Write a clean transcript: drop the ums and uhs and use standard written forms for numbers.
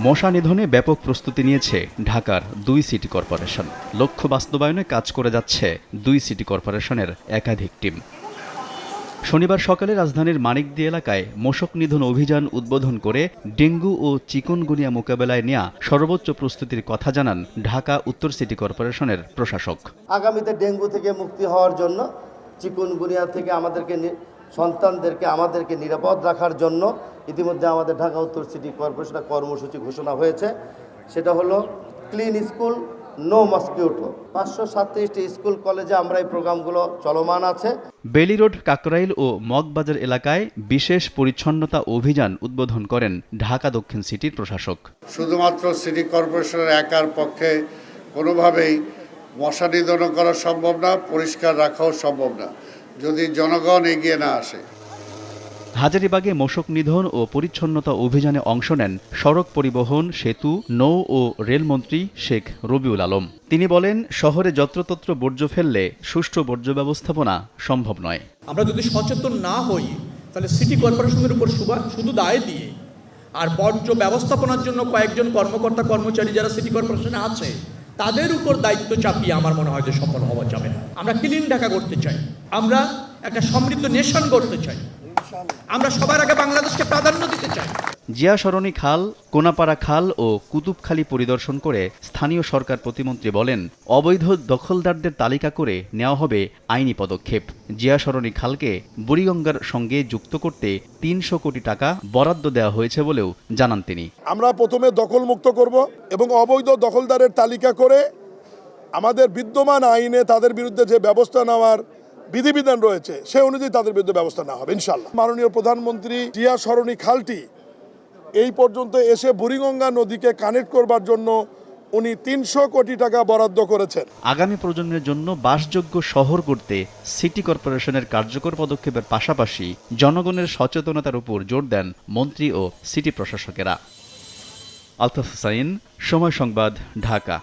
মশা নিধনে ব্যাপক প্রস্তুতি নিয়েছে ঢাকার ২ সিটি কর্পোরেশন। লক্ষ্য বাস্তবায়নে কাজ করে যাচ্ছে ২ সিটি কর্পোরেশনের একাধিক টিম। শনিবার সকালে রাজধানীর মানিকদি এলাকায় মশক নিধন অভিযান উদ্বোধন করে ডেঙ্গু ও চিকুনগুনিয়া মোকাবেলায় নেওয়া সর্বোচ্চ প্রস্তুতির কথা জানান ঢাকা উত্তর সিটি কর্পোরেশনের প্রশাসক। আগামীতে ডেঙ্গু থেকে মুক্তি হওয়ার জন্য, চিকুনগুনিয়া থেকে আমাদেরকে নিরাপদ রাখার জন্য ইতিমধ্যে আমাদের ঢাকা উত্তর সিটি কর্পোরেশনের কর্মসূচি ঘোষণা হয়েছে। সেটা হলো ক্লিন স্কুল, নো মসকিউটো। 537টি স্কুল কলেজে আমরা এই প্রোগ্রামগুলো চলমান আছে। বেলি রোড, কাকরাইল ও মগবাজার এলাকায় বিশেষ পরিচ্ছন্নতা অভিযান উদ্বোধন করেন ঢাকা দক্ষিণ সিটির প্রশাসক। শুধুমাত্র সিটি কর্পোরেশনের একার পক্ষে কোনোভাবেই মশা নিধন করা সম্ভব না, পরিষ্কার রাখাও সম্ভব না যদি জনগণ এগিয়ে না আসে। হাজারীবাগে মশক নিধন ও পরিচ্ছন্নতা অভিযানে অংশ নেন সড়ক পরিবহন, সেতু, নৌ ও রেলমন্ত্রী শেখ রবিউল আলম। তিনি বলেন, শহরে যত্রতত্র বর্জ্য ফেললে সুষ্ঠু বর্জ্য ব্যবস্থাপনা সম্ভব নয়। আমরা যদি সচেতন না হই তাহলে সিটি কর্পোরেশনের উপর শুধু দায় দিয়ে আর বর্জ্য ব্যবস্থাপনার জন্য কয়েকজন কর্মকর্তা কর্মচারী যারা সিটি কর্পোরেশনে আছে তাদের উপর দায়িত্ব চাপিয়ে আমার মনে হয় যে সফল হওয়া যাবে না। আমরা ক্লিন ঢাকা করতে চাই, আমরা একটা সমৃদ্ধ নেশন করতে চাই, আমরা সবার আগে বাংলাদেশকে প্রাধান্য দিতে চাই। জিয়া সরণি খাল, কোনাপাড়া খাল ও কুতুবখালী পরিদর্শন করে স্থানীয় সরকার প্রতিমন্ত্রী বলেন, অবৈধ দখলদারদের তালিকা করে নেওয়া হবে আইনি পদক্ষেপ। জিয়া সরণি খালকে বুড়িগঙ্গার সঙ্গে যুক্ত করতে ৩০০ কোটি টাকা বরাদ্দ দেওয়া হয়েছে বলেও জানান তিনি। আমরা প্রথমে দখলমুক্ত করব এবং অবৈধ দখলদারের তালিকা করে আমাদের বিদ্যমান আইনে তাদের বিরুদ্ধে যে ব্যবস্থা নেওয়ার বিধিবিধান রয়েছে সে অনুযায়ী তাদের বিরুদ্ধে ব্যবস্থা নেওয়া হবে ইনশাল্লাহ। মাননীয় প্রধানমন্ত্রী জিয়া সরণি খালটি এই পর্যন্ত এসে বুড়িগঙ্গা নদীকে কানেক্ট করবার জন্য উনি ৩০০ কোটি টাকা বরাদ্দ করেছেন। আগামী প্রজন্মের জন্য বাসযোগ্য শহর গড়তে সিটি কর্পোরেশনের কার্যকর পদক্ষেপের পাশাপাশি জনগণের সচেতনতার উপর জোর দেন মন্ত্রী ও সিটি প্রশাসকেরা। আলতাফ হুসাইন, সময় সংবাদ, ঢাকা।